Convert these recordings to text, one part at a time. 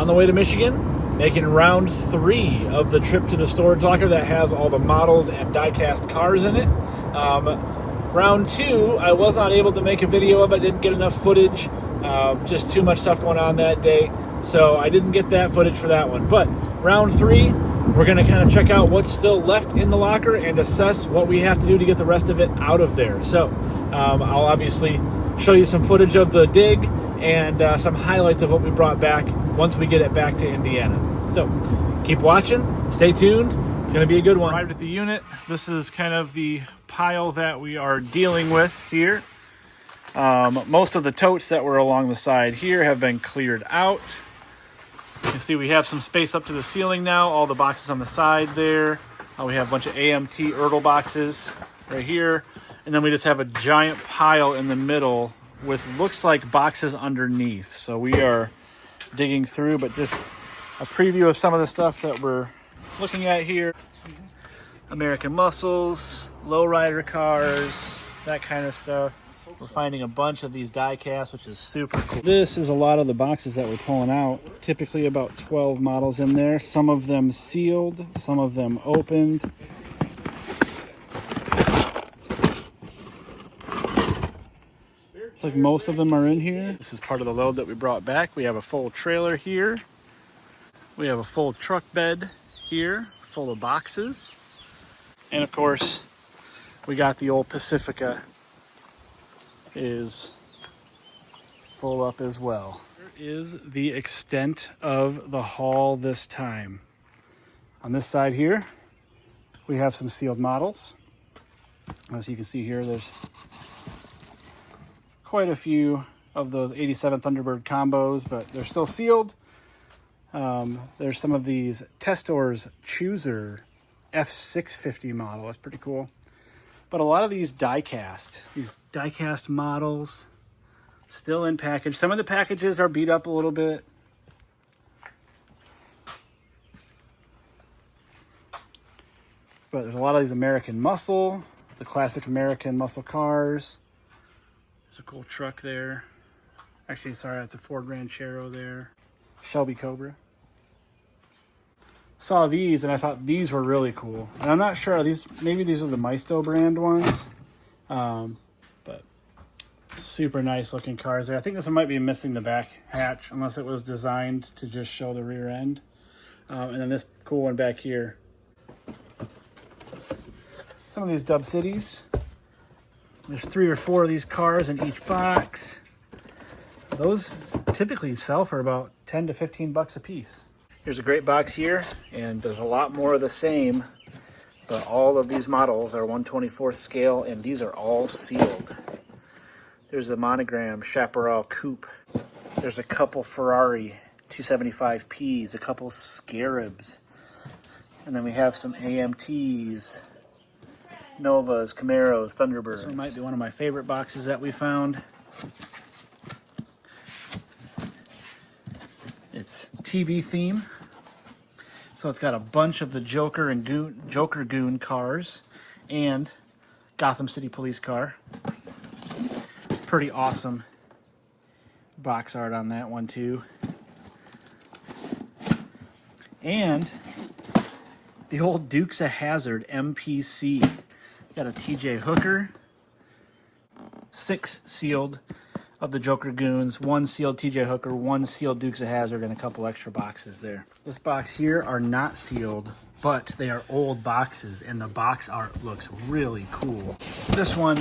on the way to Michigan, making round 3 of the trip to the storage locker that has all the models and die-cast cars in it. Round 2, I was not able to make a video of it, didn't get enough footage, just too much stuff going on that day, so I didn't get that footage for that one. But round 3, we're going to kind of check out what's still left in the locker and assess what we have to do to get the rest of it out of there. So I'll obviously show you some footage of the dig and some highlights of what we brought back once we get it back to Indiana. So keep watching, stay tuned, it's going to be a good one. Arrived at the unit. This is kind of the pile that we are dealing with here. Most of the totes that were along the side here have been cleared out. You can see we have some space up to the ceiling now, all the boxes on the side there. We have a bunch of AMT Ertl boxes right here. And then we just have a giant pile in the middle with looks like boxes underneath. So we are digging through, but just a preview of some of the stuff that we're looking at here. American muscles, lowrider cars, that kind of stuff. We're finding a bunch of these die casts, which is super cool. This is a lot of the boxes that we're pulling out. Typically about 12 models in there. Some of them sealed, some of them opened. Looks like most of them are in here. This is part of the load that we brought back. We have a full trailer here. We have a full truck bed here, full of boxes. And of course, we got the old Pacifica is full up as well. Here is the extent of the haul this time. On this side here, we have some sealed models. As you can see here, there's quite a few of those 87 Thunderbird combos, but they're still sealed. There's some of these Testor's Chooser F650 model. That's pretty cool. But a lot of these die-cast models still in package. Some of the packages are beat up a little bit. But there's a lot of these American muscle, the classic American muscle cars. There's a cool truck there. Actually, sorry, that's a Ford Ranchero there. Shelby Cobra. Saw these and I thought these were really cool. And I'm not sure, maybe these are the Maisto brand ones. But super nice looking cars there. I think this one might be missing the back hatch unless it was designed to just show the rear end. And then this cool one back here. Some of these Dub Cities. There's 3 or 4 of these cars in each box. Those typically sell for about 10 to 15 bucks a piece. Here's a great box here, and there's a lot more of the same, but all of these models are 1/24 scale, and these are all sealed. There's a monogram Chaparral Coupe. There's a couple Ferrari 275Ps, a couple Scarabs, and then we have some AMTs, Novas, Camaros, Thunderbirds. This one might be one of my favorite boxes that we found. It's TV theme. So it's got a bunch of the Joker and Joker Goon cars and Gotham City Police car. Pretty awesome box art on that one too. And the old Dukes of Hazzard MPC. Got a TJ Hooker, 6 sealed of the Joker Goons, 1 sealed TJ Hooker, 1 sealed Dukes of Hazzard, and a couple extra boxes there. This box here are not sealed, but they are old boxes, and the box art looks really cool. This one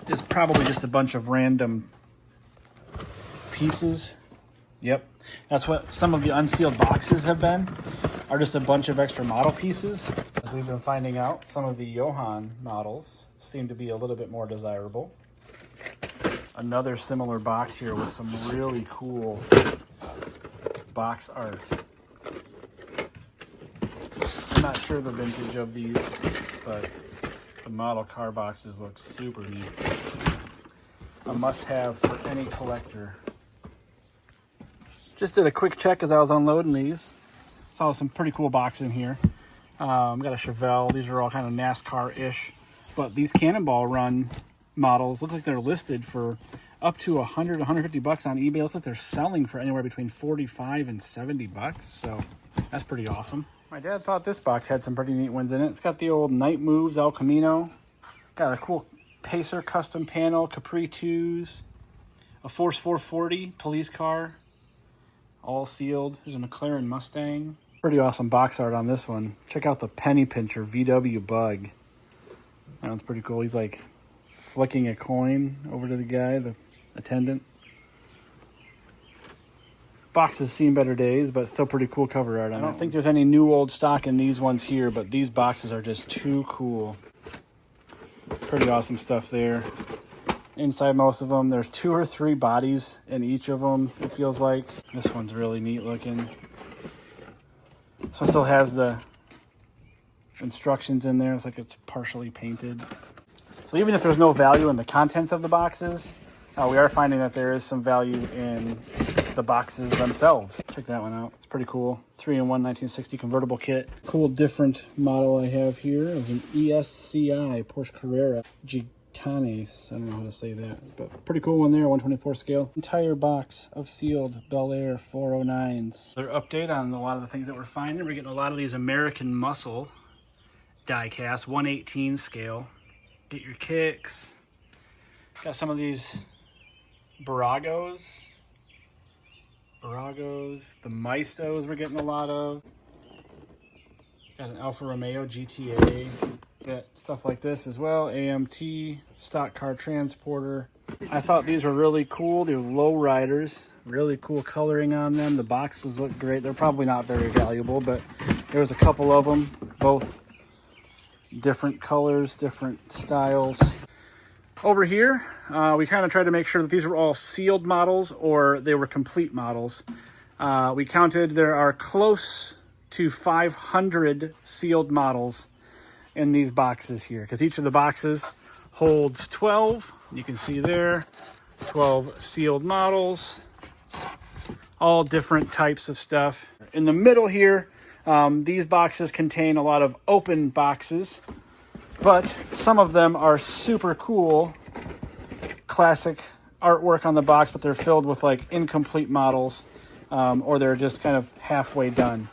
is probably just a bunch of random pieces. Yep, that's what some of the unsealed boxes have been, are just a bunch of extra model pieces. As we've been finding out, some of the Johan models seem to be a little bit more desirable. Another similar box here with some really cool box art. I'm not sure the vintage of these, but the model car boxes look super neat. A must-have for any collector. Just did a quick check as I was unloading these. Saw some pretty cool boxes in here. Got a Revell. These are all kind of NASCAR-ish, but these Cannonball Run models look like they're listed for up to 100, 150 bucks on eBay. Looks like they're selling for anywhere between 45 and 70 bucks. So that's pretty awesome. My dad thought this box had some pretty neat ones in it. It's got the old Night Moves El Camino. Got a cool Pacer custom panel, Capri 2s, a Force 440 police car, all sealed. There's a McLaren Mustang. Pretty awesome box art on this one. Check out the penny pincher VW Bug. That one's pretty cool. He's like flicking a coin over to the guy, the attendant. Box has seen better days, but still pretty cool cover art on it. I don't think there's any new old stock in these ones here, but these boxes are just too cool. Pretty awesome stuff there. Inside most of them, there's 2 or 3 bodies in each of them, it feels like. This one's really neat looking. So it still has the instructions in there. It's like it's partially painted. So even if there's no value in the contents of the boxes, we are finding that there is some value in the boxes themselves. Check that one out. It's pretty cool. 3-in-1 1960 convertible kit. Cool different model I have here is an ESCI Porsche Carrera Gitanes. I don't know how to say that, but pretty cool one there, 124 scale. Entire box of sealed Bel Air 409s. Their update on a lot of the things that we're finding. We're getting a lot of these American Muscle diecast, 118 scale. Get your kicks. Got some of these Baragos, the Maestos we're getting a lot of. Got an Alfa Romeo GTA. Got stuff like this as well. AMT, stock car transporter. I thought these were really cool. They're low riders. Really cool coloring on them. The boxes look great. They're probably not very valuable, but there was a couple of them, both different colors, different styles. Over here, we kind of tried to make sure that these were all sealed models or they were complete models. We counted there are close to 500 sealed models in these boxes here, because each of the boxes holds 12. You can see there, 12 sealed models, all different types of stuff. In the middle here, these boxes contain a lot of open boxes, but some of them are super cool, classic artwork on the box, but they're filled with like incomplete models, or they're just kind of halfway done.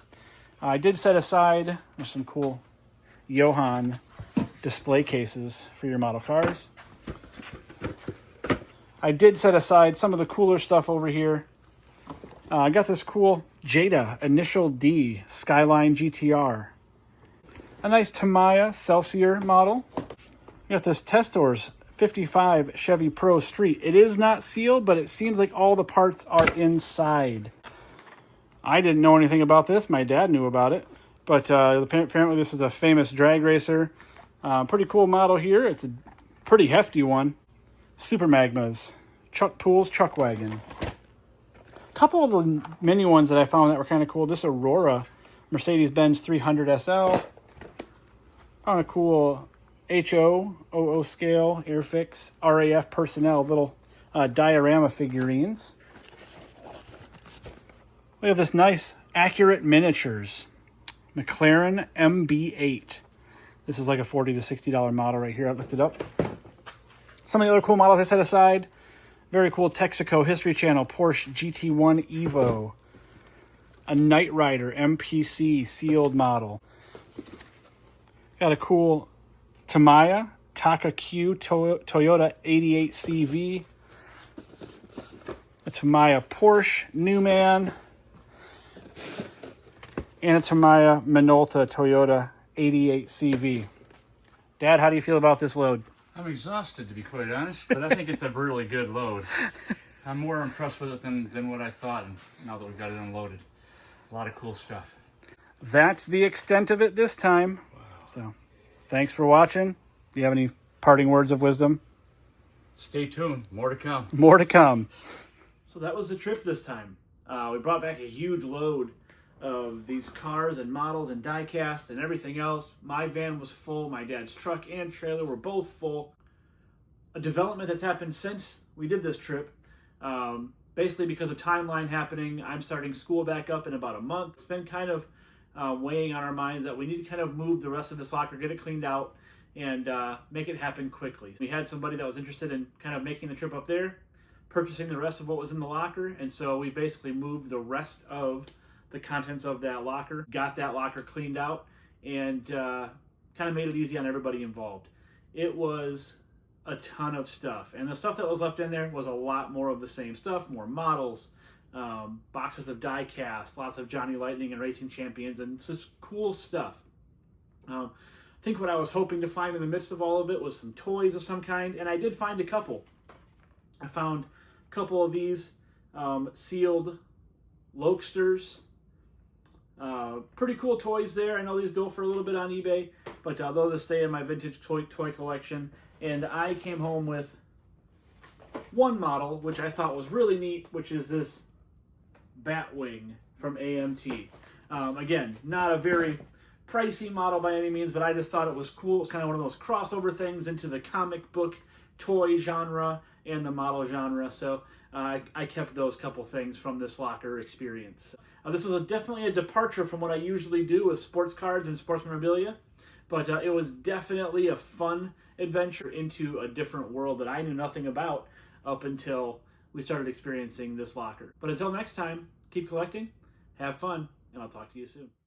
I did set aside, there's some cool Johann display cases for your model cars. I did set aside some of the cooler stuff over here. I got this cool Jada Initial D Skyline GTR. A nice Tamiya Celsior model. Got this Testors 55 Chevy Pro Street. It is not sealed, but it seems like all the parts are inside. I didn't know anything about this. My dad knew about it. But apparently this is a famous drag racer. Pretty cool model here. It's a pretty hefty one. Super Magmas. Chuck Pools Chuck Wagon. A couple of the mini ones that I found that were kind of cool. This Aurora Mercedes-Benz 300 SL. Found a cool HO scale Airfix RAF personnel little diorama figurines. We have this nice Accurate Miniatures McLaren MB8. This is like a $40 to $60 model right here. I looked it up. Some of the other cool models I set aside. Very cool Texaco History Channel Porsche GT1 Evo. A Knight Rider MPC sealed model. Got a cool Tamiya Taka Q Toyota 88 CV. A Tamiya Porsche Newman. And a Tamiya Minolta Toyota 88 CV. Dad, how do you feel about this load? I'm exhausted, to be quite honest, but I think it's a really good load. I'm more impressed with it than what I thought, and now that we've got it unloaded. A lot of cool stuff. That's the extent of it this time. Wow. So, thanks for watching. Do you have any parting words of wisdom? Stay tuned. More to come. More to come. So that was the trip this time. We brought back a huge load of these cars and models and diecast and everything else. My van was full. My dad's truck and trailer were both full. A development that's happened since we did this trip, basically because of timeline happening. I'm starting school back up in about a month. It's been kind of weighing on our minds that we need to kind of move the rest of this locker, get it cleaned out, and make it happen quickly. We had somebody that was interested in kind of making the trip up there. purchasing the rest of what was in the locker, and so we basically moved the rest of the contents of that locker, got that locker cleaned out, and kind of made it easy on everybody involved. It was a ton of stuff, and the stuff that was left in there was a lot more of the same stuff, more models, boxes of Diecast, lots of Johnny Lightning and Racing Champions, and such cool stuff. I think what I was hoping to find in the midst of all of it was some toys of some kind, and I did find a couple. I found a couple of these sealed Lokesters. Pretty cool toys there. I know these go for a little bit on eBay, but they'll just stay in my vintage toy collection. And I came home with one model, which I thought was really neat, which is this Batwing from AMT. Again, not a very pricey model by any means, but I just thought it was cool. It's kind of one of those crossover things into the comic book toy genre and the model genre. So I kept those couple things from this locker experience. This was definitely a departure from what I usually do with sports cards and sports memorabilia, but it was definitely a fun adventure into a different world that I knew nothing about up until we started experiencing this locker. But until next time, keep collecting, have fun, and I'll talk to you soon.